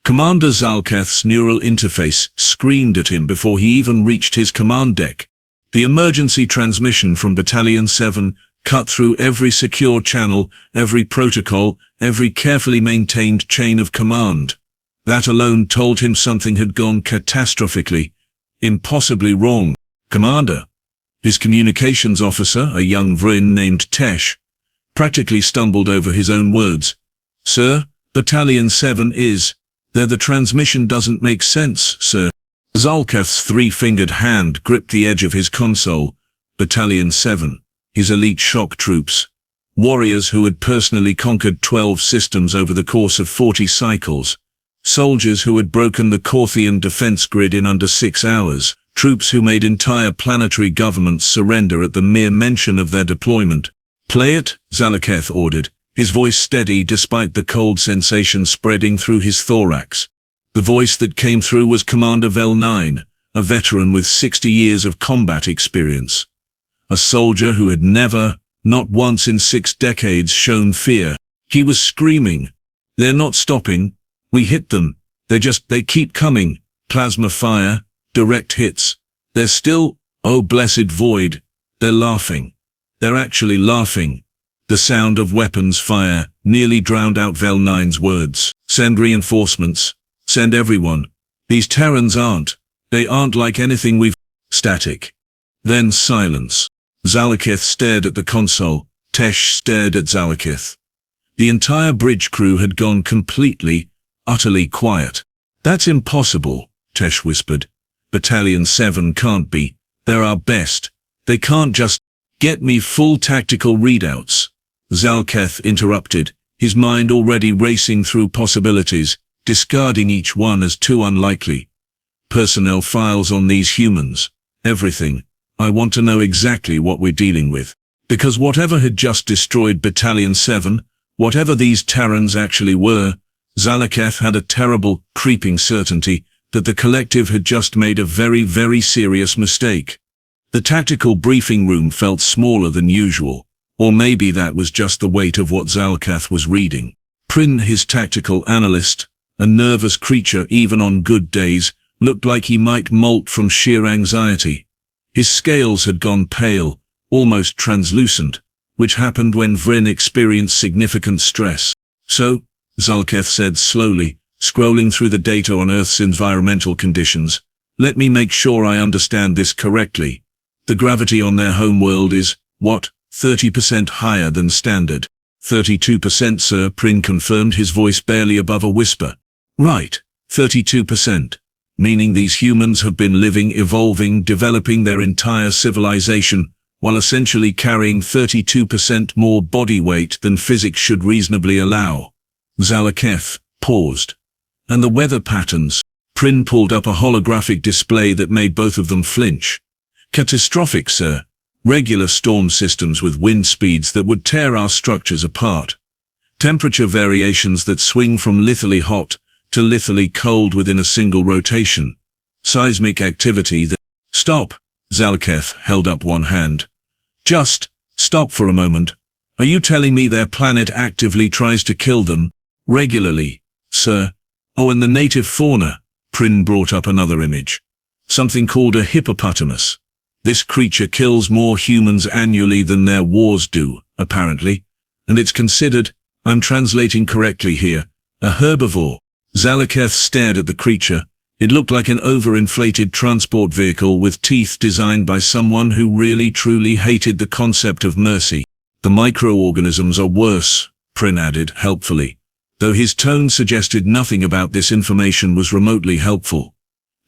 Commander Zal'keth's neural interface screamed at him before he even reached his command deck. The emergency transmission from Battalion 7 cut through every secure channel, every protocol, every carefully maintained chain of command. That alone told him something had gone catastrophically, impossibly wrong. Commander. His communications officer, a young Vrynn named Tesh, practically stumbled over his own words. Sir, Battalion 7 is... The transmission doesn't make sense, sir. Zal'keth's three-fingered hand gripped the edge of his console. Battalion 7, his elite shock troops. Warriors who had personally conquered 12 systems over the course of 40 cycles. Soldiers who had broken the Corthian defense grid in under 6 hours. Troops who made entire planetary governments surrender at the mere mention of their deployment. Play it, Zal'keth ordered, his voice steady despite the cold sensation spreading through his thorax. The voice that came through was Commander Vel 9, a veteran with 60 years of combat experience. A soldier who had never, not once in 6 decades, shown fear. He was screaming. They're not stopping. We hit them. They keep coming. Plasma fire, direct hits. They're still, oh blessed void. They're laughing. They're actually laughing. The sound of weapons fire nearly drowned out Vel 9's words. Send reinforcements. Send everyone. These Terrans they aren't like anything we've... Static. Then silence. Zal'keth stared at the console. Tesh stared at Zal'keth. The entire bridge crew had gone completely, utterly quiet. That's impossible, Tesh whispered. Battalion 7 can't be. They're our best. They can't just... Get me full tactical readouts. Zal'keth interrupted, his mind already racing through possibilities, discarding each one as too unlikely. Personnel files on these humans. Everything. I want to know exactly what we're dealing with. Because whatever had just destroyed Battalion 7, whatever these Terrans actually were, Zal'keth had a terrible, creeping certainty that the collective had just made a very, very serious mistake. The tactical briefing room felt smaller than usual, or maybe that was just the weight of what Zal'keth was reading. Vrynn, his tactical analyst, a nervous creature even on good days, looked like he might molt from sheer anxiety. His scales had gone pale, almost translucent, which happened when Vrynn experienced significant stress. So, Zal'keth said slowly, scrolling through the data on Earth's environmental conditions, let me make sure I understand this correctly. The gravity on their homeworld is, what, 30% higher than standard? 32%, sir, Vrynn confirmed, his voice barely above a whisper. Right, 32%. Meaning these humans have been living, evolving, developing their entire civilization, while essentially carrying 32% more body weight than physics should reasonably allow. Zal'keth paused. And the weather patterns. Vrynn pulled up a holographic display that made both of them flinch. Catastrophic, sir. Regular storm systems with wind speeds that would tear our structures apart. Temperature variations that swing from lethally hot to lethally cold within a single rotation. Seismic activity that... Stop! Zal'keth held up one hand. Just stop for a moment. Are you telling me their planet actively tries to kill them? Regularly, sir. Oh, and the native fauna. Vrynn brought up another image. Something called a hippopotamus. This creature kills more humans annually than their wars do, apparently. And it's considered, I'm translating correctly here, a herbivore. Zal'keth stared at the creature. It looked like an overinflated transport vehicle with teeth designed by someone who really truly hated the concept of mercy. The microorganisms are worse, Vrynn added helpfully, though his tone suggested nothing about this information was remotely helpful.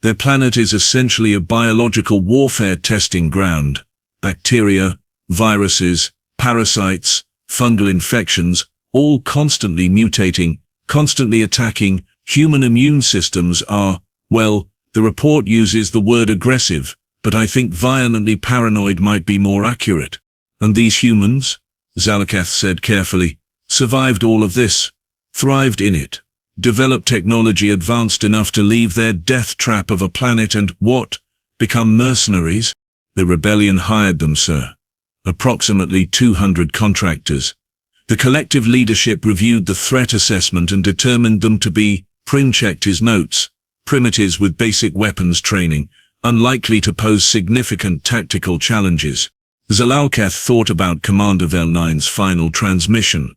Their planet is essentially a biological warfare testing ground. Bacteria, viruses, parasites, fungal infections, all constantly mutating, constantly attacking. Human immune systems are, well, the report uses the word aggressive, but I think violently paranoid might be more accurate. And these humans, Zal'keth said carefully, survived all of this, thrived in it, developed technology advanced enough to leave their death trap of a planet and, what, become mercenaries? The rebellion hired them, sir. Approximately 200 contractors. The collective leadership reviewed the threat assessment and determined them to be Vrynn checked his notes. Primitives with basic weapons training, unlikely to pose significant tactical challenges. Zal'keth thought about Commander Vel9's final transmission.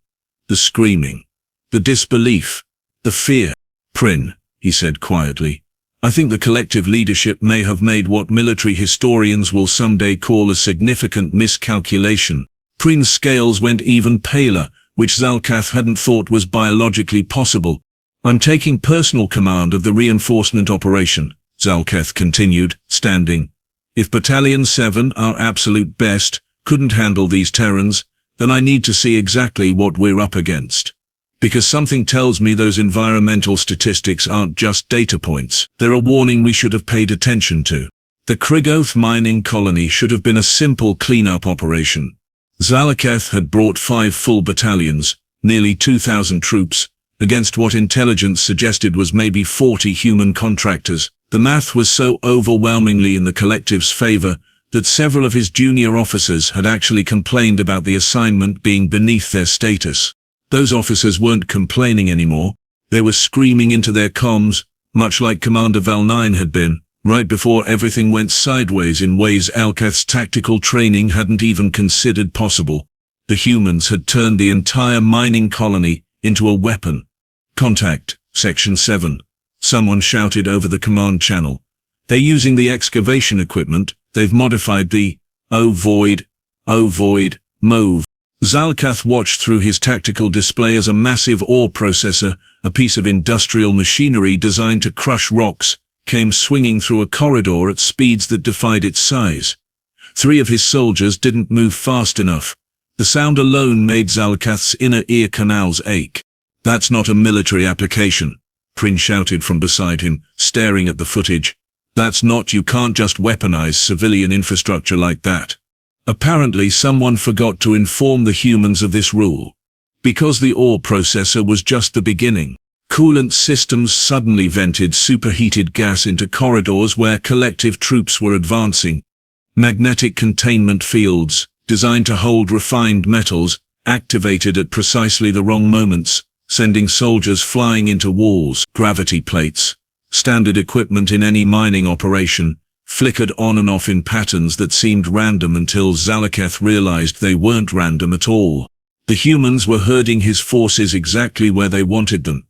The screaming. The disbelief. The fear. Vrynn, he said quietly. I think the collective leadership may have made what military historians will someday call a significant miscalculation. Vrynn's scales went even paler, which Zal'keth hadn't thought was biologically possible. I'm taking personal command of the reinforcement operation, Zal'keth continued, standing. If Battalion 7, our absolute best, couldn't handle these Terrans, then I need to see exactly what we're up against. Because something tells me those environmental statistics aren't just data points. They're a warning we should have paid attention to. The Krigoth mining colony should have been a simple cleanup operation. Zal'keth had brought 5 full battalions, nearly 2,000 troops, against what intelligence suggested was maybe 40 human contractors. The math was so overwhelmingly in the collective's favor that several of his junior officers had actually complained about the assignment being beneath their status. Those officers weren't complaining anymore. They were screaming into their comms, much like Commander Vel9 had been, right before everything went sideways in ways Zal'keth's tactical training hadn't even considered possible. The humans had turned the entire mining colony into a weapon. Contact, Section 7. Someone shouted over the command channel. They're using the excavation equipment. They've modified the void, move. Zal'keth watched through his tactical display as a massive ore processor, a piece of industrial machinery designed to crush rocks, came swinging through a corridor at speeds that defied its size. 3 of his soldiers didn't move fast enough. The sound alone made Zal'keth's inner ear canals ache. That's not a military application, Vrynn shouted from beside him, staring at the footage. That's not, you can't just weaponize civilian infrastructure like that. Apparently someone forgot to inform the humans of this rule. Because the ore processor was just the beginning. Coolant systems suddenly vented superheated gas into corridors where collective troops were advancing. Magnetic containment fields, designed to hold refined metals, activated at precisely the wrong moments, sending soldiers flying into walls. Gravity plates, standard equipment in any mining operation, flickered on and off in patterns that seemed random until Zal'keth realized they weren't random at all. The humans were herding his forces exactly where they wanted them.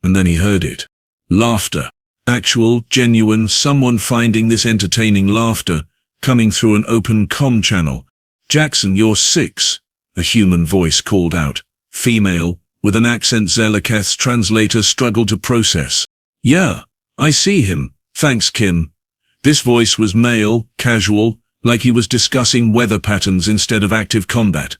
And then he heard it. Laughter. Actual, genuine, someone finding this entertaining laughter, coming through an open comm channel. Jackson, you're 6, a human voice called out. Female, with an accent Zal'keth's translator struggled to process. Yeah, I see him, thanks Kim. This voice was male, casual, like he was discussing weather patterns instead of active combat.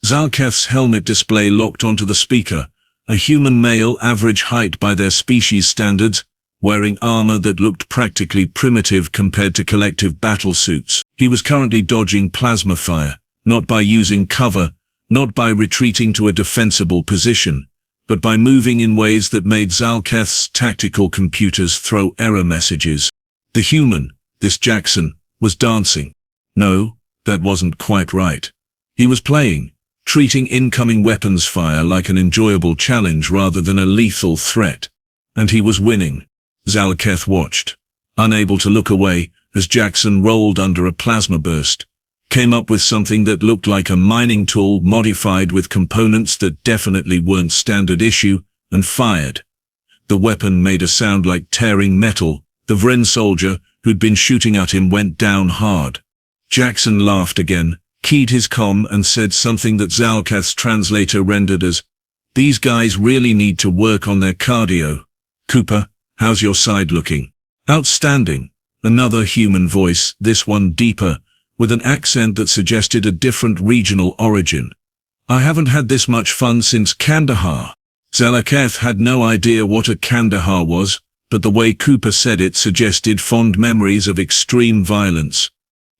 Zal'keth's helmet display locked onto the speaker, a human male average height by their species standards, wearing armor that looked practically primitive compared to collective battle suits. He was currently dodging plasma fire, not by using cover, not by retreating to a defensible position, but by moving in ways that made Zal'keth's tactical computers throw error messages. The human, this Jackson, was dancing. No, that wasn't quite right. He was playing, treating incoming weapons fire like an enjoyable challenge rather than a lethal threat. And he was winning. Zal'keth watched, unable to look away, as Jackson rolled under a plasma burst, came up with something that looked like a mining tool modified with components that definitely weren't standard issue, and fired. The weapon made a sound like tearing metal. The Vrynn soldier, who'd been shooting at him, went down hard. Jackson laughed again, keyed his comm and said something that Zal'keth's translator rendered as, "These guys really need to work on their cardio. Cooper, how's your side looking?" "Outstanding." Another human voice, this one deeper, with an accent that suggested a different regional origin. "I haven't had this much fun since Kandahar." Zal'keth had no idea what a Kandahar was, but the way Cooper said it suggested fond memories of extreme violence.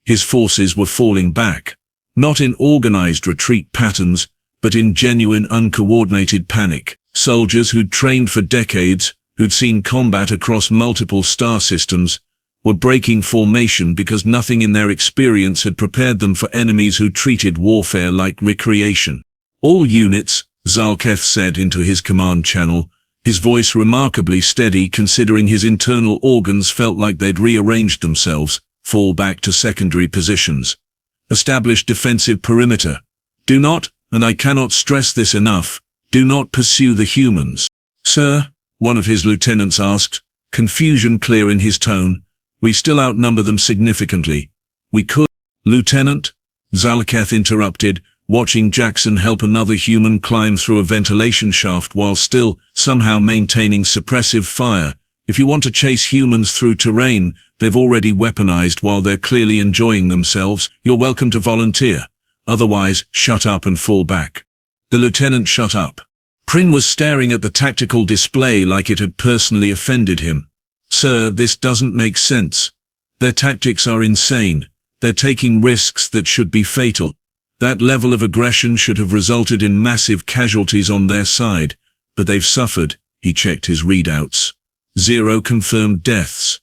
His forces were falling back, not in organized retreat patterns, but in genuine uncoordinated panic. Soldiers who'd trained for decades, who'd seen combat across multiple star systems, were breaking formation because nothing in their experience had prepared them for enemies who treated warfare like recreation. "All units," Zal'keth said into his command channel, his voice remarkably steady considering his internal organs felt like they'd rearranged themselves, fall back to secondary positions. Establish defensive perimeter. Do not, and I cannot stress this enough, do not pursue the humans. Sir, one of his lieutenants asked, confusion clear in his tone. We still outnumber them significantly. We could. Lieutenant, Zal'keth interrupted, watching Jackson help another human climb through a ventilation shaft while still, somehow maintaining suppressive fire. If you want to chase humans through terrain they've already weaponized while they're clearly enjoying themselves, you're welcome to volunteer. Otherwise, shut up and fall back. The lieutenant shut up. Vrynn was staring at the tactical display like it had personally offended him. Sir, this doesn't make sense. Their tactics are insane. They're taking risks that should be fatal. That level of aggression should have resulted in massive casualties on their side, but they've suffered. He checked his readouts. 0 confirmed deaths.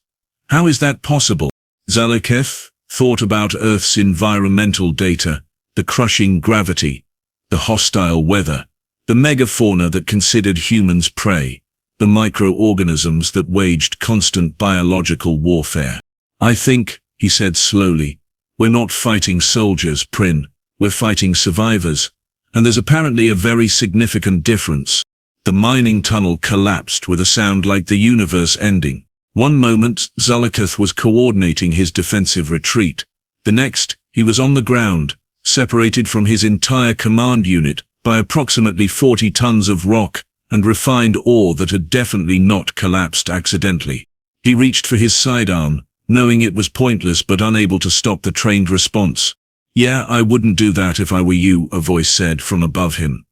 How is that possible? Zal'keth thought about Earth's environmental data, the crushing gravity, the hostile weather, the megafauna that considered humans prey, the microorganisms that waged constant biological warfare. I think, he said slowly, we're not fighting soldiers, Vrynn. We're fighting survivors. And there's apparently a very significant difference. The mining tunnel collapsed with a sound like the universe ending. One moment, Zal'keth was coordinating his defensive retreat. The next, he was on the ground, separated from his entire command unit by approximately 40 tons of rock and refined ore that had definitely not collapsed accidentally. He reached for his sidearm, knowing it was pointless but unable to stop the trained response. Yeah, I wouldn't do that if I were you, a voice said from above him.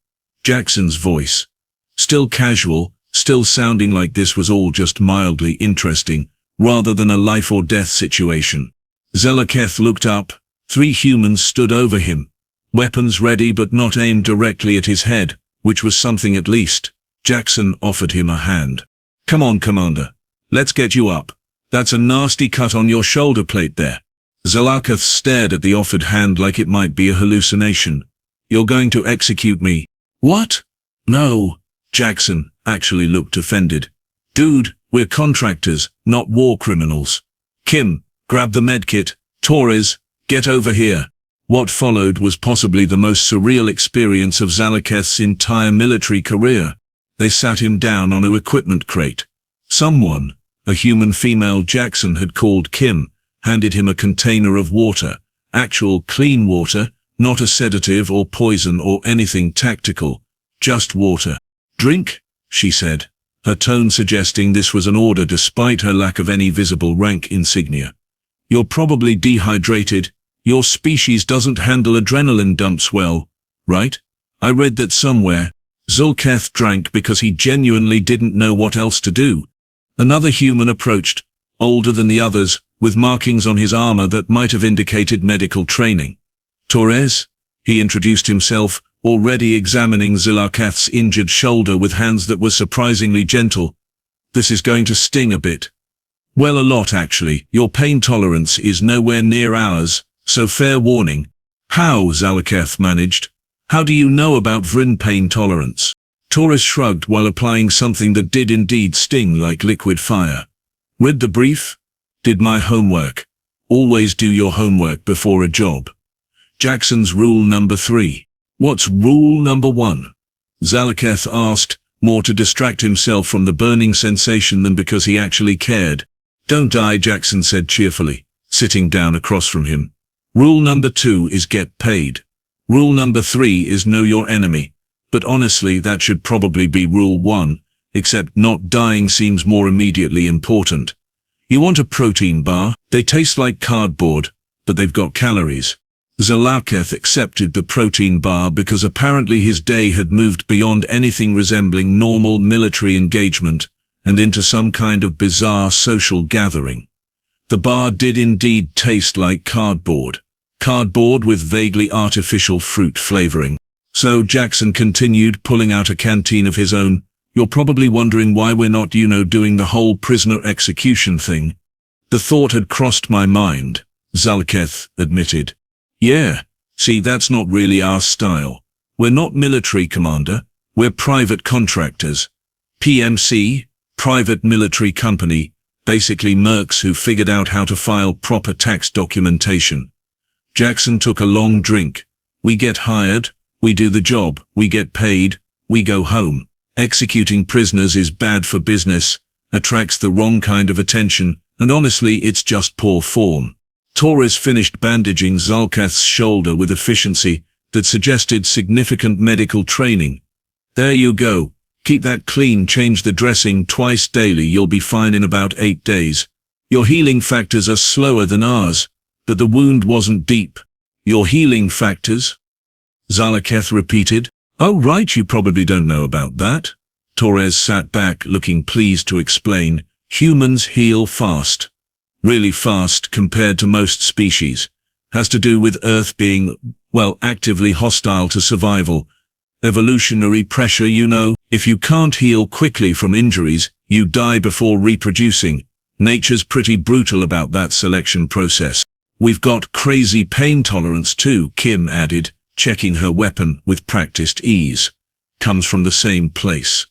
Jackson's voice. Still casual, still sounding like this was all just mildly interesting, rather than a life-or-death situation. Zal'keth looked up. 3 humans stood over him. Weapons ready but not aimed directly at his head, which was something at least. Jackson offered him a hand. Come on, Commander. Let's get you up. That's a nasty cut on your shoulder plate there. Zal'keth stared at the offered hand like it might be a hallucination. You're going to execute me. What? No. Jackson actually looked offended. Dude, we're contractors, not war criminals. Kim, grab the medkit. Torres, get over here. What followed was possibly the most surreal experience of Zal'keth's entire military career. They sat him down on an equipment crate. Someone, a human female Jackson had called Kim, handed him a container of water, actual clean water, not a sedative or poison or anything tactical, just water. Drink, she said, her tone suggesting this was an order despite her lack of any visible rank insignia. You're probably dehydrated. Your species doesn't handle adrenaline dumps well, right? I read that somewhere. Zal'keth drank because he genuinely didn't know what else to do. Another human approached, older than the others, with markings on his armor that might have indicated medical training. Torres? He introduced himself, already examining Zal'keth's injured shoulder with hands that were surprisingly gentle. This is going to sting a bit. Well, a lot actually. Your pain tolerance is nowhere near ours, so fair warning. How? Zal'keth managed. How do you know about Vrynn pain tolerance? Torres shrugged while applying something that did indeed sting like liquid fire. Read the brief? Did my homework. Always do your homework before a job. Jackson's rule number 3. What's rule number 1? Zal'keth asked, more to distract himself from the burning sensation than because he actually cared. Don't die, Jackson said cheerfully, sitting down across from him. Rule number 2 is get paid. Rule number 3 is know your enemy. But honestly, that should probably be rule 1, except not dying seems more immediately important. You want a protein bar? They taste like cardboard, but they've got calories. Zal'keth accepted the protein bar because apparently his day had moved beyond anything resembling normal military engagement and into some kind of bizarre social gathering. The bar did indeed taste like cardboard. Cardboard with vaguely artificial fruit flavoring. So Jackson continued, pulling out a canteen of his own. You're probably wondering why we're not, doing the whole prisoner execution thing. The thought had crossed my mind, Zal'keth admitted. Yeah, see, that's not really our style. We're not military, Commander. We're private contractors. PMC, private military company, basically mercs who figured out how to file proper tax documentation. Jackson took a long drink. We get hired, we do the job, we get paid, we go home. Executing prisoners is bad for business, attracts the wrong kind of attention, and honestly it's just poor form. Torres finished bandaging Zal'keth's shoulder with efficiency that suggested significant medical training. There you go. Keep that clean, change the dressing twice daily, you'll be fine in about 8 days. Your healing factors are slower than ours, but the wound wasn't deep. Your healing factors? Zal'keth repeated. Oh right, you probably don't know about that. Torres sat back, looking pleased to explain. Humans heal fast. Really fast compared to most species. Has to do with Earth being, well, actively hostile to survival. Evolutionary pressure, you know. If you can't heal quickly from injuries, you die before reproducing. Nature's pretty brutal about that selection process. We've got crazy pain tolerance too, Kim added, checking her weapon with practiced ease. Comes from the same place.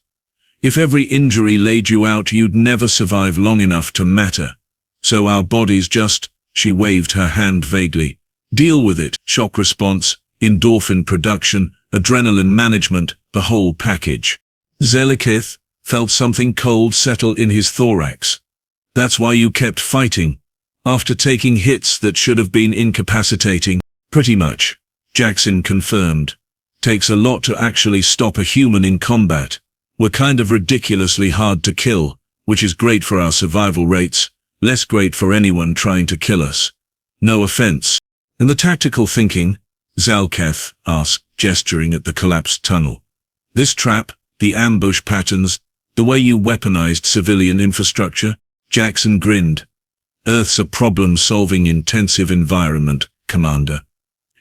If every injury laid you out, you'd never survive long enough to matter. So our bodies just, she waved her hand vaguely, deal with it. Shock response, endorphin production, adrenaline management, the whole package. Zal'keth felt something cold settle in his thorax. That's why you kept fighting. After taking hits that should have been incapacitating. Pretty much. Jackson confirmed. Takes a lot to actually stop a human in combat. We're kind of ridiculously hard to kill, which is great for our survival rates, less great for anyone trying to kill us. No offense. And the tactical thinking? Zal'keth asked, gesturing at the collapsed tunnel. This trap, the ambush patterns, the way you weaponized civilian infrastructure? Jackson grinned. Earth's a problem-solving intensive environment, Commander.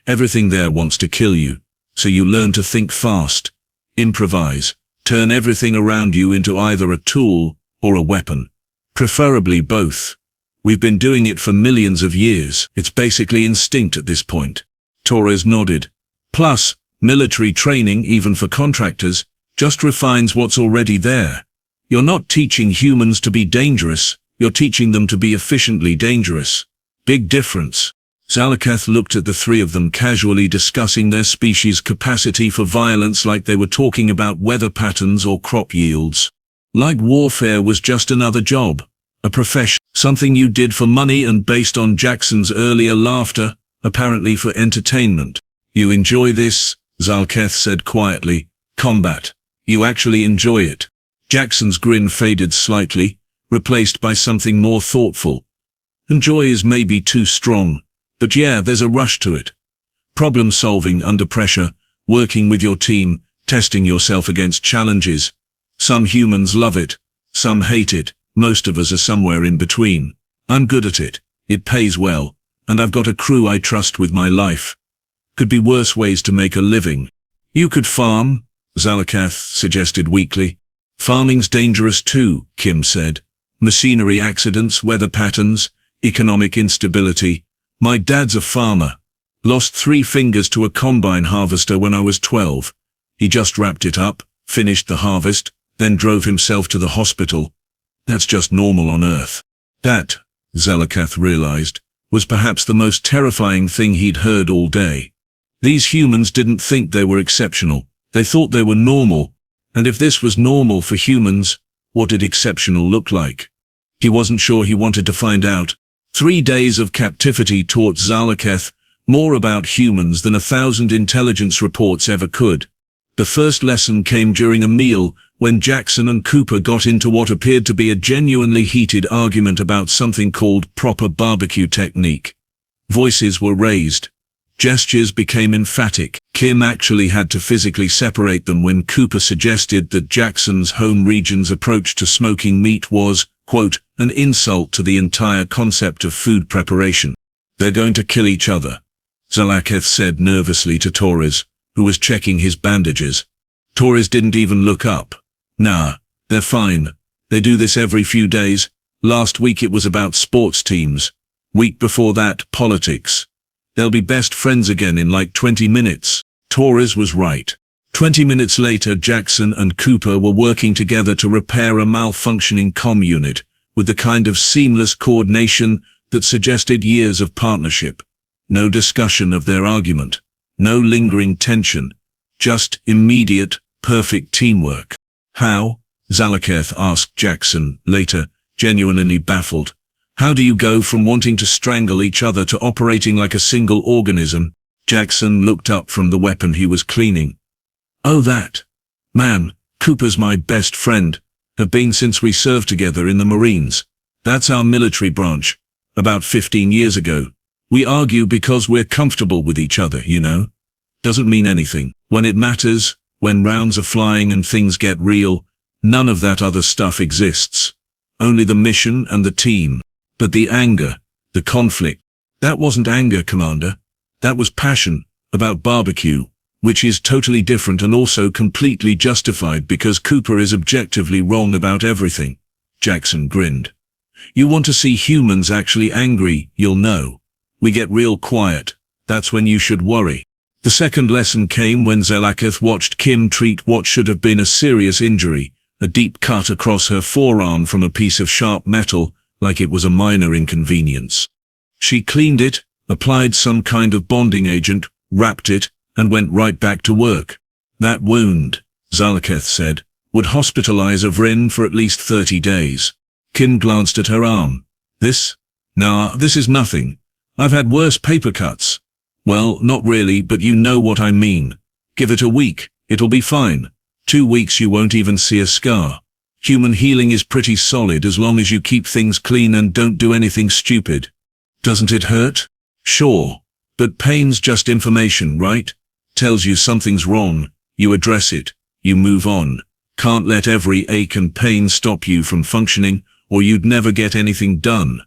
Everything there wants to kill you, so you learn to think fast, improvise, turn everything around you into either a tool or a weapon. Preferably both. We've been doing it for millions of years. It's basically instinct at this point. Torres nodded. Plus, military training, even for contractors, just refines what's already there. You're not teaching humans to be dangerous, you're teaching them to be efficiently dangerous. Big difference. Zal'keth looked at the three of them casually discussing their species' capacity for violence like they were talking about weather patterns or crop yields. Like warfare was just another job, a profession, something you did for money and based on Jackson's earlier laughter, apparently for entertainment. You enjoy this? Zal'keth said quietly. Combat. You actually enjoy it. Jackson's grin faded slightly, replaced by something more thoughtful. Enjoy is maybe too strong, but yeah, there's a rush to it. Problem solving under pressure, working with your team, testing yourself against challenges. Some humans love it, some hate it, most of us are somewhere in between. I'm good at it, it pays well, and I've got a crew I trust with my life. Could be worse ways to make a living. You could farm, Zal'keth suggested weakly. Farming's dangerous too, Kim said. Machinery accidents, weather patterns, economic instability. My dad's a farmer. Lost 3 fingers to a combine harvester when I was 12. He just wrapped it up, finished the harvest, then drove himself to the hospital. That's just normal on Earth. That, Zal'keth realized, was perhaps the most terrifying thing he'd heard all day. These humans didn't think they were exceptional. They thought they were normal. And if this was normal for humans, what did exceptional look like? He wasn't sure he wanted to find out. 3 days of captivity taught Zal'keth more about humans than 1,000 intelligence reports ever could. The first lesson came during a meal when Jackson and Cooper got into what appeared to be a genuinely heated argument about something called proper barbecue technique. Voices were raised. Gestures became emphatic. Kim actually had to physically separate them when Cooper suggested that Jackson's home region's approach to smoking meat was, quote, an insult to the entire concept of food preparation. They're going to kill each other, Zal'keth said nervously to Torres, who was checking his bandages. Torres didn't even look up. Nah, they're fine. They do this every few days. Last week it was about sports teams. Week before that, politics. They'll be best friends again in like 20 minutes. Torres was right. 20 minutes later, Jackson and Cooper were working together to repair a malfunctioning comm unit, with the kind of seamless coordination that suggested years of partnership. No discussion of their argument. No lingering tension. Just immediate, perfect teamwork. How? Zal'keth asked Jackson later, genuinely baffled. How do you go from wanting to strangle each other to operating like a single organism? Jackson looked up from the weapon he was cleaning. Oh, that. Man, Cooper's my best friend. Have been since we served together in the Marines. That's our military branch. About 15 years ago. We argue because we're comfortable with each other, you know. Doesn't mean anything. When it matters, when rounds are flying and things get real, none of that other stuff exists. Only the mission and the team. But the anger, the conflict, that wasn't anger, Commander. That was passion, about barbecue, which is totally different and also completely justified because Cooper is objectively wrong about everything. Jackson grinned. You want to see humans actually angry, you'll know. We get real quiet. That's when you should worry. The second lesson came when Zal'keth watched Kim treat what should have been a serious injury, a deep cut across her forearm from a piece of sharp metal, like it was a minor inconvenience. She cleaned it, applied some kind of bonding agent, wrapped it, and went right back to work. That wound, Zal'keth said, would hospitalize a Vrynn for at least 30 days. Kim glanced at her arm. This? Nah, this is nothing. I've had worse paper cuts. Well, not really, but you know what I mean. Give it a week, it'll be fine. 2 weeks you won't even see a scar. Human healing is pretty solid as long as you keep things clean and don't do anything stupid. Doesn't it hurt? Sure. But pain's just information, right? Tells you something's wrong. You address it. You move on. Can't let every ache and pain stop you from functioning, or you'd never get anything done.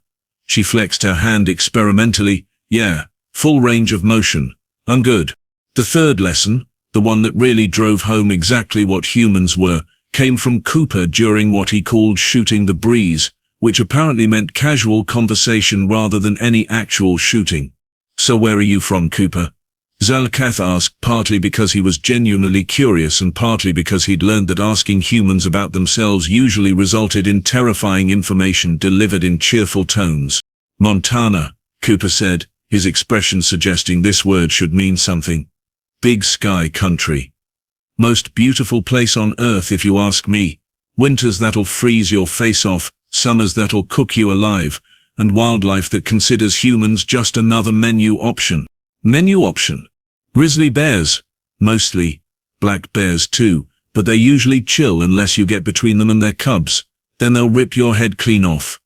She flexed her hand experimentally. Yeah, full range of motion. I'm good. The third lesson, the one that really drove home exactly what humans were, came from Cooper during what he called shooting the breeze, which apparently meant casual conversation rather than any actual shooting. So where are you from, Cooper? Zal'keth asked, partly because he was genuinely curious and partly because he'd learned that asking humans about themselves usually resulted in terrifying information delivered in cheerful tones. Montana, Cooper said, his expression suggesting this word should mean something. Big sky country. Most beautiful place on earth if you ask me. Winters that'll freeze your face off, summers that'll cook you alive, and wildlife that considers humans just another menu option. Menu option. Grizzly bears. Mostly. Black bears too, but they usually chill unless you get between them and their cubs. Then they'll rip your head clean off.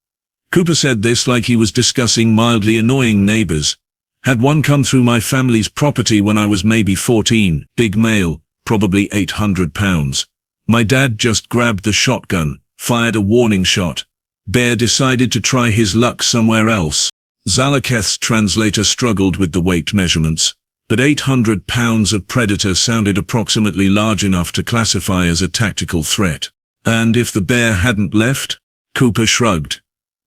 Cooper said this like he was discussing mildly annoying neighbors. Had one come through my family's property when I was maybe 14, big male, probably 800 pounds. My dad just grabbed the shotgun, fired a warning shot. Bear decided to try his luck somewhere else. Zal'keth's translator struggled with the weight measurements, but 800 pounds of predator sounded approximately large enough to classify as a tactical threat. And if the bear hadn't left? Cooper shrugged.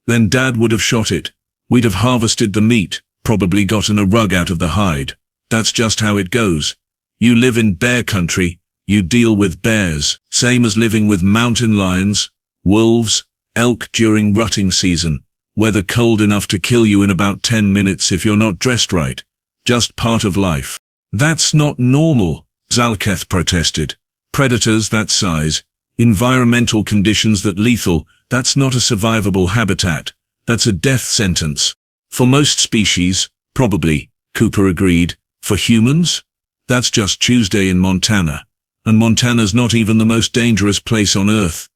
Then Dad would have shot it. We'd have harvested the meat, probably gotten a rug out of the hide. That's just how it goes. You live in bear country, you deal with bears, same as living with mountain lions, wolves, elk during rutting season. Weather cold enough to kill you in about 10 minutes if you're not dressed right. Just part of life. That's not normal, Zal'keth protested. Predators that size, environmental conditions that lethal, that's not a survivable habitat. That's a death sentence. For most species, probably, Cooper agreed. For humans? That's just Tuesday in Montana. And Montana's not even the most dangerous place on Earth.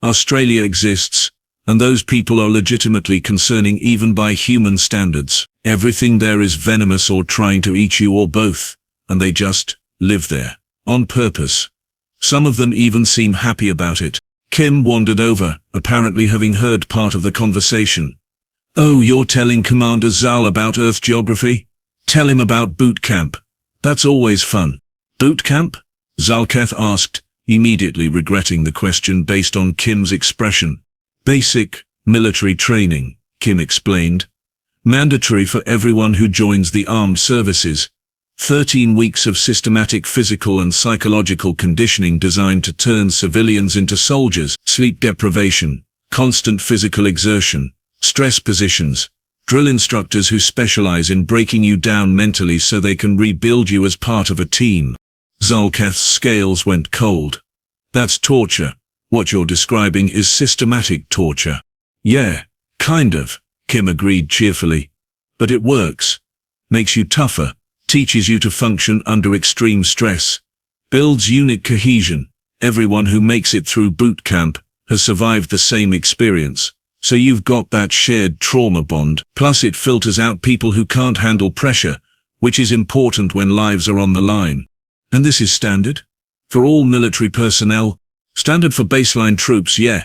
Australia exists, and those people are legitimately concerning even by human standards. Everything there is venomous or trying to eat you or both, and they just live there, on purpose. Some of them even seem happy about it. Kim wandered over, apparently having heard part of the conversation. Oh, you're telling Commander Zal about Earth geography? Tell him about boot camp. That's always fun. Boot camp? Zal'keth asked, immediately regretting the question based on Kim's expression. Basic, military training, Kim explained. Mandatory for everyone who joins the armed services. 13 weeks of systematic physical and psychological conditioning designed to turn civilians into soldiers, sleep deprivation, constant physical exertion, stress positions, drill instructors who specialize in breaking you down mentally so they can rebuild you as part of a team. Zal'keth's scales went cold. That's torture. What you're describing is systematic torture. Yeah, kind of, Kim agreed cheerfully. But it works. Makes you tougher, teaches you to function under extreme stress, builds unit cohesion. Everyone who makes it through boot camp has survived the same experience. So you've got that shared trauma bond. Plus it filters out people who can't handle pressure, which is important when lives are on the line. And this is standard? For all military personnel? Standard for baseline troops, yeah.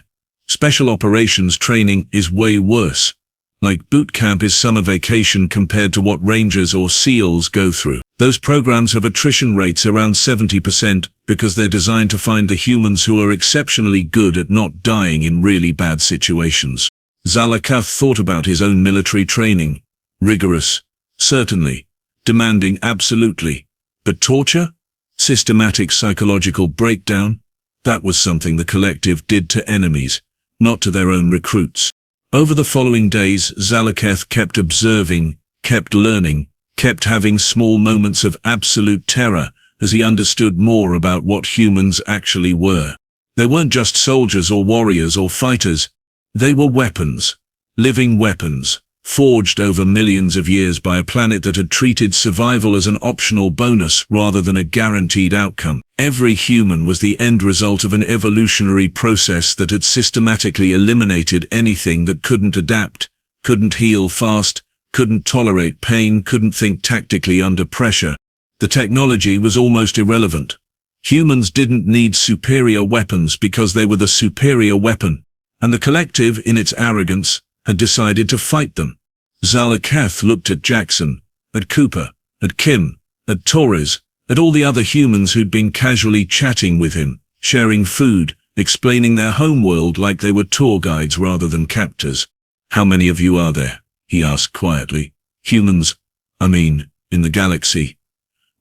Special operations training is way worse. Like boot camp is summer vacation compared to what Rangers or SEALs go through. Those programs have attrition rates around 70% because they're designed to find the humans who are exceptionally good at not dying in really bad situations. Zal'keth thought about his own military training. Rigorous, certainly. Demanding, absolutely. But torture? Systematic psychological breakdown? That was something the collective did to enemies, not to their own recruits. Over the following days, Zal'keth kept observing, kept learning, kept having small moments of absolute terror as he understood more about what humans actually were. They weren't just soldiers or warriors or fighters. They were weapons. Living weapons, forged over millions of years by a planet that had treated survival as an optional bonus rather than a guaranteed outcome. Every human was the end result of an evolutionary process that had systematically eliminated anything that couldn't adapt, couldn't heal fast, couldn't tolerate pain, couldn't think tactically under pressure. The technology was almost irrelevant. Humans didn't need superior weapons because they were the superior weapon, and the collective, in its arrogance, had decided to fight them. Zal'keth looked at Jackson, at Cooper, at Kim, at Torres, at all the other humans who'd been casually chatting with him, sharing food, explaining their homeworld like they were tour guides rather than captors. "How many of you are there?" he asked quietly. "Humans, in the galaxy.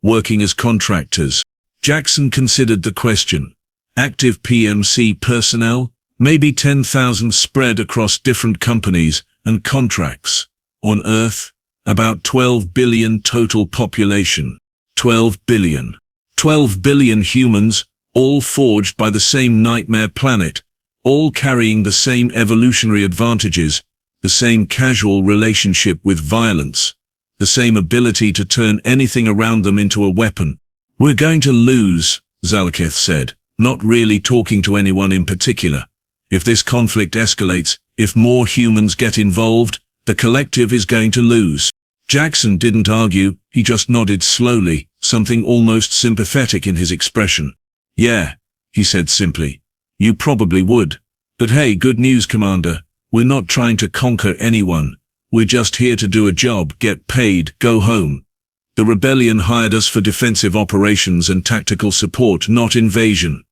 Working as contractors." Jackson considered the question. "Active PMC personnel? Maybe 10,000 spread across different companies and contracts. On Earth, about 12 billion total population. 12 billion. 12 billion humans, all forged by the same nightmare planet, all carrying the same evolutionary advantages, the same casual relationship with violence, the same ability to turn anything around them into a weapon." "We're going to lose," Zal'keth said, not really talking to anyone in particular. "If this conflict escalates, if more humans get involved, the collective is going to lose." Jackson didn't argue, he just nodded slowly, something almost sympathetic in his expression. "Yeah," he said simply. "You probably would. But hey, good news, Commander. We're not trying to conquer anyone. We're just here to do a job, get paid, go home. The rebellion hired us for defensive operations and tactical support, not invasion.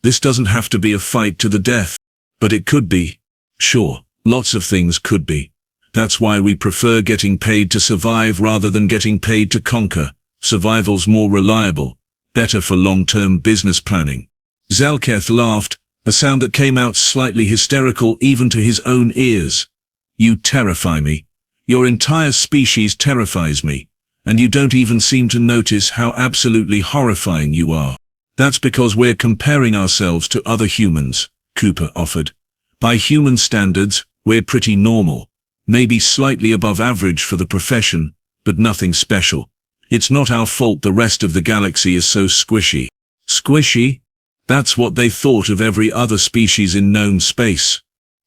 This doesn't have to be a fight to the death. But it could be. Sure, lots of things could be. That's why we prefer getting paid to survive rather than getting paid to conquer. Survival's more reliable, better for long-term business planning." Zal'keth laughed, a sound that came out slightly hysterical even to his own ears. "You terrify me. Your entire species terrifies me, and you don't even seem to notice how absolutely horrifying you are." "That's because we're comparing ourselves to other humans," Cooper offered. "By human standards, we're pretty normal. Maybe slightly above average for the profession, but nothing special. It's not our fault the rest of the galaxy is so squishy." Squishy? That's what they thought of every other species in known space.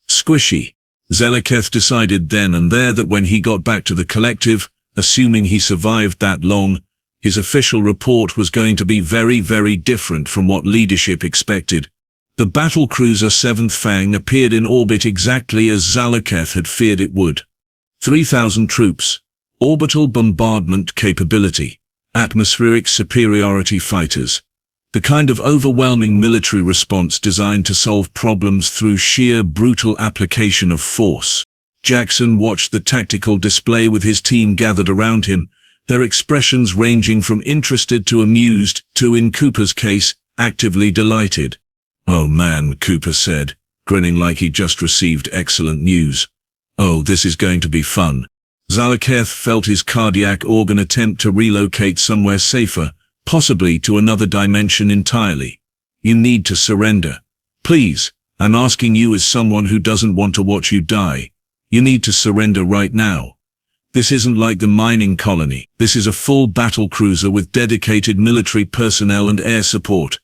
Squishy. Zal'keth decided then and there that when he got back to the collective, assuming he survived that long, his official report was going to be very, very different from what leadership expected. The battlecruiser 7th Fang appeared in orbit exactly as Zal'keth had feared it would. 3,000 troops, orbital bombardment capability, atmospheric superiority fighters. The kind of overwhelming military response designed to solve problems through sheer brutal application of force. Jackson watched the tactical display with his team gathered around him, their expressions ranging from interested to amused to, in Cooper's case, actively delighted. "Oh man," Cooper said, grinning like he'd just received excellent news. "Oh, this is going to be fun." Zal'keth felt his cardiac organ attempt to relocate somewhere safer, possibly to another dimension entirely. "You need to surrender. Please, I'm asking you as someone who doesn't want to watch you die. You need to surrender right now. This isn't like the mining colony. This is a full battle cruiser with dedicated military personnel and air support.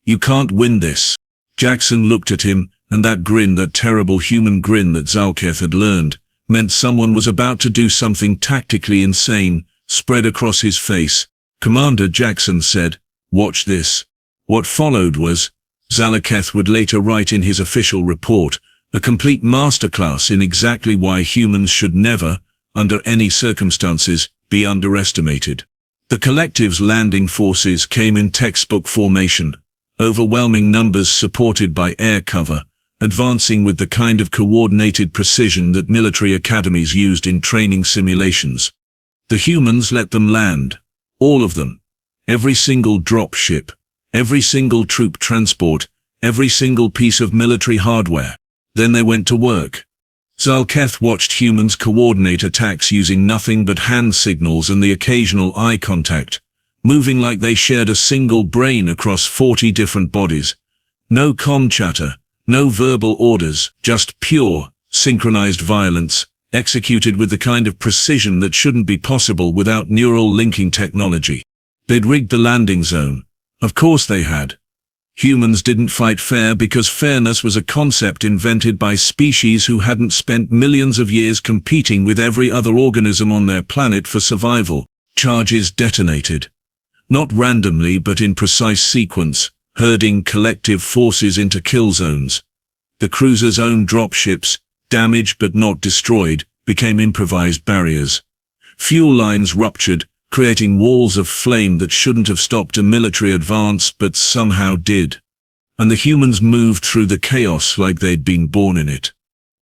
You can't win this." Jackson looked at him, and that grin, that terrible human grin that Zal'keth had learned, meant someone was about to do something tactically insane, spread across his face. "Commander," Jackson said, "watch this." What followed was, Zal'keth would later write in his official report, a complete masterclass in exactly why humans should never, under any circumstances, be underestimated. The Collective's landing forces came in textbook formation, overwhelming numbers supported by air cover, advancing with the kind of coordinated precision that military academies used in training simulations. The humans let them land. All of them. Every single drop ship. Every single troop transport. Every single piece of military hardware. Then they went to work. Zal'keth watched humans coordinate attacks using nothing but hand signals and the occasional eye contact, moving like they shared a single brain across 40 different bodies. No comm chatter. No verbal orders, just pure, synchronized violence, executed with the kind of precision that shouldn't be possible without neural linking technology. They'd rigged the landing zone. Of course they had. Humans didn't fight fair because fairness was a concept invented by species who hadn't spent millions of years competing with every other organism on their planet for survival. Charges detonated. Not randomly but in precise sequence, herding collective forces into kill zones. The cruiser's own dropships, damaged but not destroyed, became improvised barriers. Fuel lines ruptured, creating walls of flame that shouldn't have stopped a military advance but somehow did. And the humans moved through the chaos like they'd been born in it.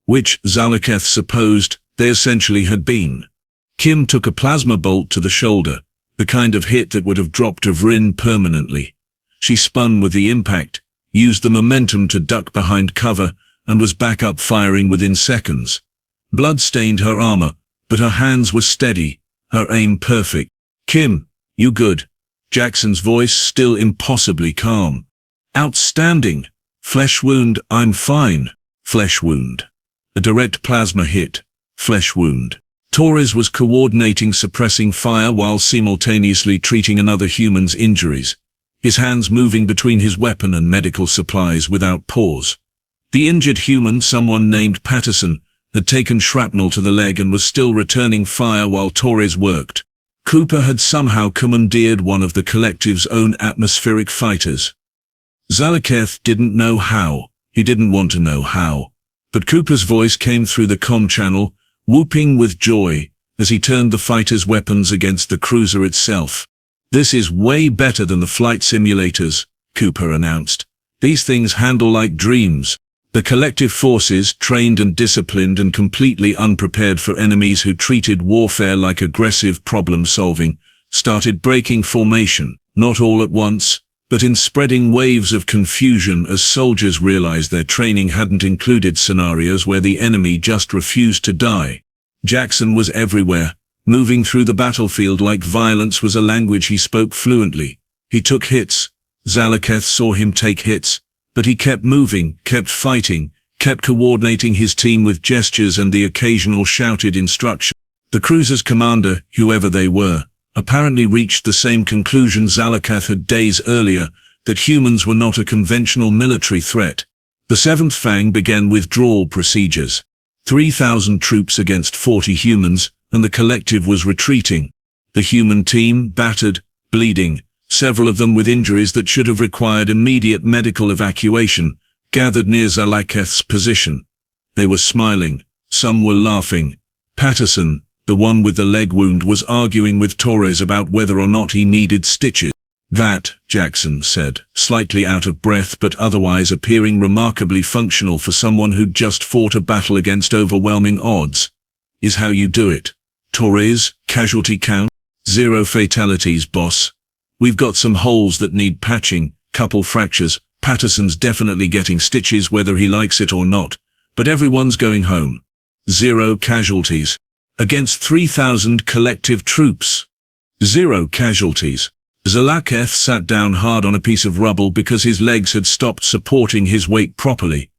Which, Zal'keth supposed, they essentially had been. Kim took a plasma bolt to the shoulder, the kind of hit that would have dropped a Vrynn permanently. She spun with the impact, used the momentum to duck behind cover, and was back up firing within seconds. Blood stained her armor, but her hands were steady, her aim perfect. "Kim, you good?" Jackson's voice still impossibly calm. "Outstanding. Flesh wound, I'm fine." Flesh wound. A direct plasma hit. Flesh wound. Torres was coordinating suppressing fire while simultaneously treating another human's injuries, his hands moving between his weapon and medical supplies without pause. The injured human, someone named Patterson, had taken shrapnel to the leg and was still returning fire while Torres worked. Cooper had somehow commandeered one of the Collective's own atmospheric fighters. Zal'keth didn't know how. He didn't want to know how. But Cooper's voice came through the comm channel, whooping with joy, as he turned the fighter's weapons against the cruiser itself. "This is way better than the flight simulators," Cooper announced. "These things handle like dreams." The Collective forces, trained and disciplined and completely unprepared for enemies who treated warfare like aggressive problem-solving, started breaking formation, not all at once, but in spreading waves of confusion as soldiers realized their training hadn't included scenarios where the enemy just refused to die. Jackson was everywhere, moving through the battlefield like violence was a language he spoke fluently. He took hits. Zal'keth saw him take hits. But he kept moving, kept fighting, kept coordinating his team with gestures and the occasional shouted instruction. The cruiser's commander, whoever they were, apparently reached the same conclusion Zal'keth had days earlier, that humans were not a conventional military threat. The Seventh Fang began withdrawal procedures. 3,000 troops against 40 humans, and the Collective was retreating. The human team, battered, bleeding, several of them with injuries that should have required immediate medical evacuation, gathered near Zal'keth's position. They were smiling. Some were laughing. Patterson, the one with the leg wound, was arguing with Torres about whether or not he needed stitches. "That," Jackson said, slightly out of breath but otherwise appearing remarkably functional for someone who'd just fought a battle against overwhelming odds, "is how you do it." "Torres, casualty count?" 0 fatalities, boss. We've got some holes that need patching, couple fractures. Patterson's definitely getting stitches whether he likes it or not, but everyone's going home. 0 casualties. Against 3,000 collective troops. 0 casualties. Zal'keth sat down hard on a piece of rubble because his legs had stopped supporting his weight properly.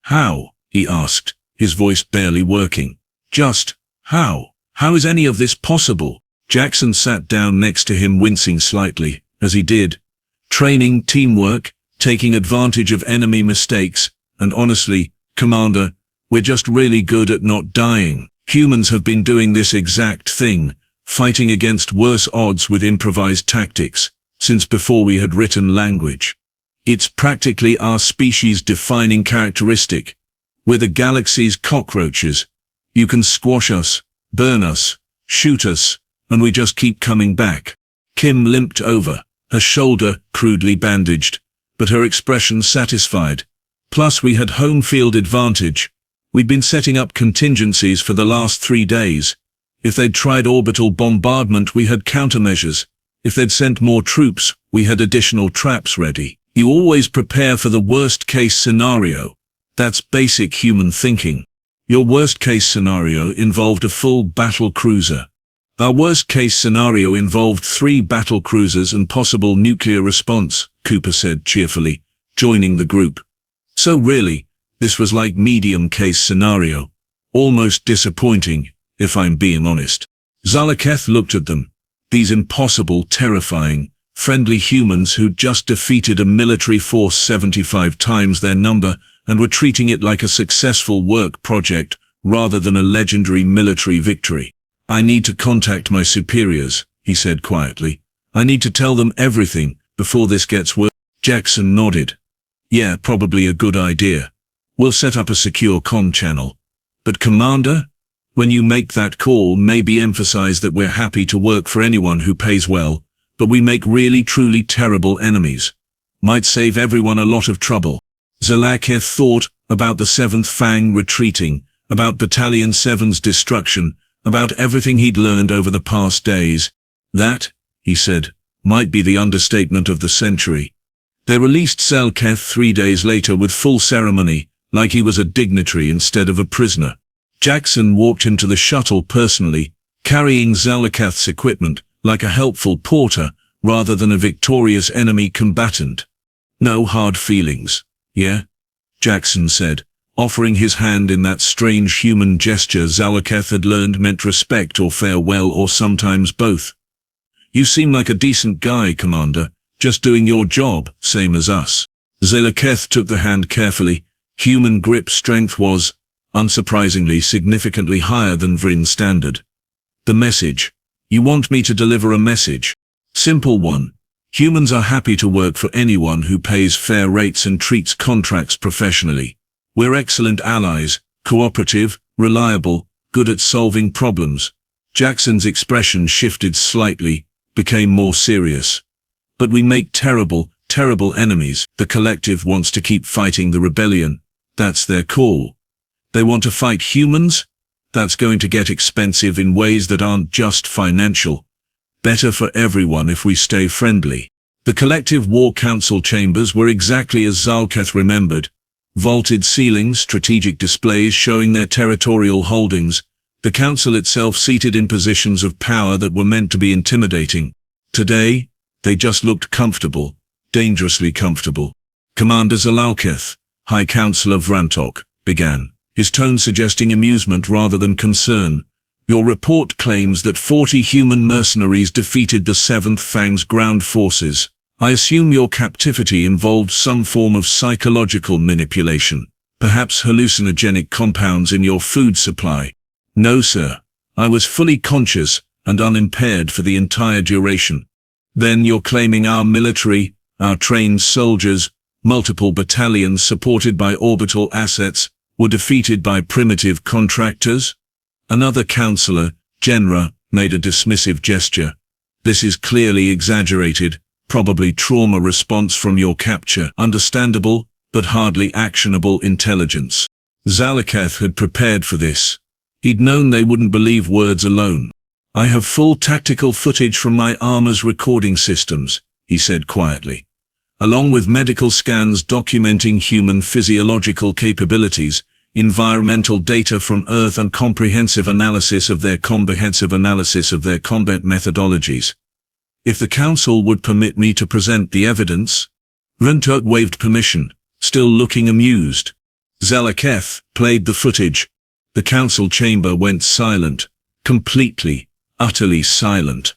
How? He asked, his voice barely working. Just, how? How is any of this possible? Jackson sat down next to him, wincing slightly, as he did. Training, teamwork, taking advantage of enemy mistakes, and honestly, Commander, we're just really good at not dying. Humans have been doing this exact thing, fighting against worse odds with improvised tactics, since before we had written language. It's practically our species' defining characteristic. We're the galaxy's cockroaches. You can squash us, burn us, shoot us, and we just keep coming back. Kim limped over, her shoulder crudely bandaged, but her expression satisfied. Plus we had home field advantage. We'd been setting up contingencies for the last 3 days. If they'd tried orbital bombardment, we had countermeasures. If they'd sent more troops, we had additional traps ready. You always prepare for the worst-case scenario. That's basic human thinking. Your worst-case scenario involved a full battle cruiser. Our worst-case scenario involved 3 battle cruisers and possible nuclear response, Cooper said cheerfully, joining the group. So really, this was like medium-case scenario. Almost disappointing, if I'm being honest. Zal'keth looked at them. These impossible, terrifying, friendly humans who'd just defeated a military force 75 times their number and were treating it like a successful work project rather than a legendary military victory. I need to contact my superiors, he said quietly. I need to tell them everything before this gets worse. Jackson nodded. Yeah, probably a good idea. We'll set up a secure comm channel. But Commander, when you make that call, maybe emphasize that we're happy to work for anyone who pays well, but we make really truly terrible enemies. Might save everyone a lot of trouble. Zal'keth thought about the 7th Fang retreating, about Battalion 7's destruction, about everything he'd learned over the past days. That, he said, might be the understatement of the century. They released Zal'keth 3 days later with full ceremony, like he was a dignitary instead of a prisoner. Jackson walked him to the shuttle personally, carrying Zal'keth's equipment, like a helpful porter, rather than a victorious enemy combatant. No hard feelings, yeah? Jackson said, offering his hand in that strange human gesture Zal'keth had learned meant respect or farewell or sometimes both. You seem like a decent guy, Commander, just doing your job, same as us. Zal'keth took the hand carefully. Human grip strength was, unsurprisingly, significantly higher than Vrynn standard. The message. You want me to deliver a message? Simple one. Humans are happy to work for anyone who pays fair rates and treats contracts professionally. We're excellent allies, cooperative, reliable, good at solving problems. Jackson's expression shifted slightly, became more serious. But we make terrible, terrible enemies. The collective wants to keep fighting the rebellion. That's their call. They want to fight humans? That's going to get expensive in ways that aren't just financial. Better for everyone if we stay friendly. The collective war council chambers were exactly as Zal'keth remembered. Vaulted ceilings, strategic displays showing their territorial holdings. The council itself seated in positions of power that were meant to be intimidating. Today, they just looked comfortable, dangerously comfortable. Commander Zal'keth, High Counselor Vrynn began, his tone suggesting amusement rather than concern. Your report claims that 40 human mercenaries defeated the 7th Fang's ground forces. I assume your captivity involved some form of psychological manipulation, perhaps hallucinogenic compounds in your food supply. No, sir. I was fully conscious and unimpaired for the entire duration. Then you're claiming our military, our trained soldiers, multiple battalions supported by orbital assets, were defeated by primitive contractors? Another counselor, Genra, made a dismissive gesture. This is clearly exaggerated, probably trauma response from your capture. Understandable, but hardly actionable intelligence. Zal'keth had prepared for this. He'd known they wouldn't believe words alone. I have full tactical footage from my armor's recording systems, he said quietly, along with medical scans documenting human physiological capabilities, environmental data from Earth and comprehensive analysis of their combat methodologies. If the Council would permit me to present the evidence. Vrynn waved permission, still looking amused. Zal'keth played the footage. The Council chamber went silent, completely, utterly silent.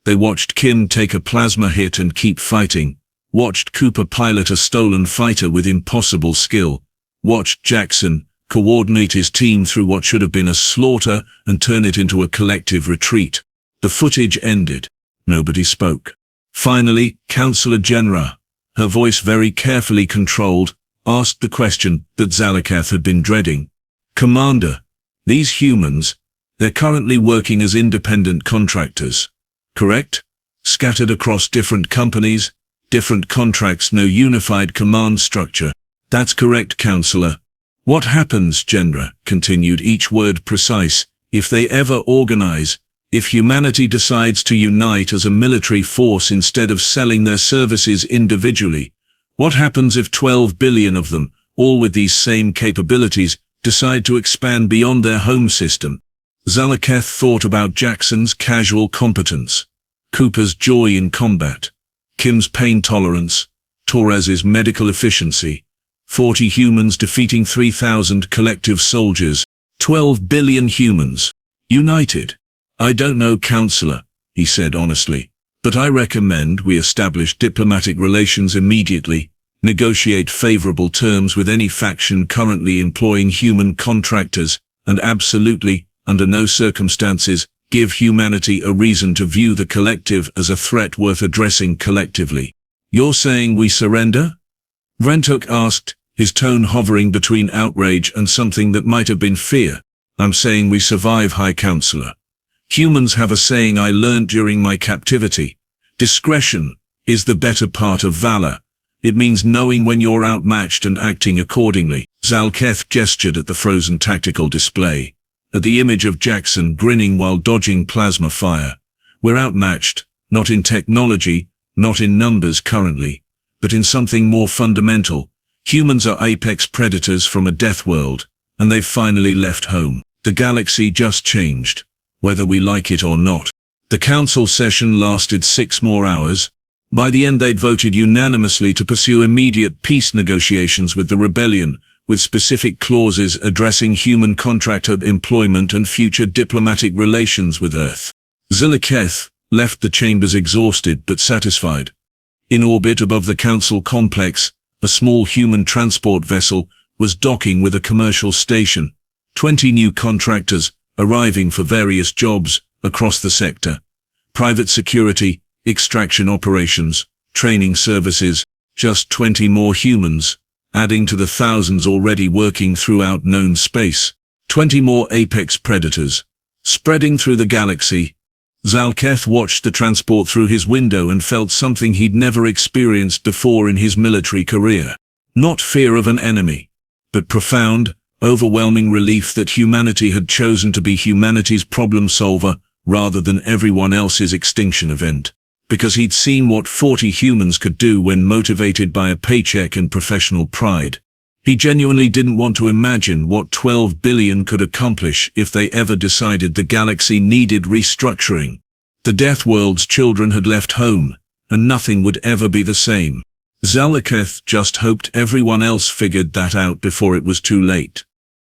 They watched Kim take a plasma hit and keep fighting, watched Cooper pilot a stolen fighter with impossible skill, watched Jackson coordinate his team through what should have been a slaughter and turn it into a collective retreat. The footage ended. Nobody spoke. Finally, Councillor Jenra, her voice very carefully controlled, asked the question that Zal'keth had been dreading. Commander, these humans, they're currently working as independent contractors, correct? Scattered across different companies, different contracts, no unified command structure. That's correct, Councillor. What happens, Jenra, continued, each word precise, if they ever organize, if humanity decides to unite as a military force instead of selling their services individually? What happens if 12 billion of them, all with these same capabilities, decide to expand beyond their home system? Zal'keth thought about Jackson's casual competence, Cooper's joy in combat, Kim's pain tolerance, Torres's medical efficiency. 40 humans defeating 3,000 collective soldiers. 12 billion humans. United. I don't know, Councillor, he said honestly, but I recommend we establish diplomatic relations immediately, negotiate favorable terms with any faction currently employing human contractors, and absolutely, under no circumstances, give humanity a reason to view the collective as a threat worth addressing collectively. You're saying we surrender? Vrynn asked, his tone hovering between outrage and something that might have been fear. I'm saying we survive, High Councillor. Humans have a saying I learned during my captivity. Discretion is the better part of valor. It means knowing when you're outmatched and acting accordingly. Zal'keth gestured at the frozen tactical display, at the image of Jackson grinning while dodging plasma fire. We're outmatched, not in technology, not in numbers currently, but in something more fundamental. Humans are apex predators from a death world, and they've finally left home. The galaxy just changed, whether we like it or not. The council session lasted 6 more hours. By the end they'd voted unanimously to pursue immediate peace negotiations with the rebellion, with specific clauses addressing human contractor employment and future diplomatic relations with Earth. Zal'keth left the chambers exhausted but satisfied. In orbit above the council complex, a small human transport vessel was docking with a commercial station. 20 new contractors arriving for various jobs across the sector. Private security, extraction operations, training services, just 20 more humans, adding to the thousands already working throughout known space. 20 more apex predators, spreading through the galaxy. Zal'keth watched the transport through his window and felt something he'd never experienced before in his military career. Not fear of an enemy, but profound, overwhelming relief that humanity had chosen to be humanity's problem solver rather than everyone else's extinction event. Because he'd seen what 40 humans could do when motivated by a paycheck and professional pride. He genuinely didn't want to imagine what 12 billion could accomplish if they ever decided the galaxy needed restructuring. The Deathworld's children had left home, and nothing would ever be the same. Zal'keth just hoped everyone else figured that out before it was too late.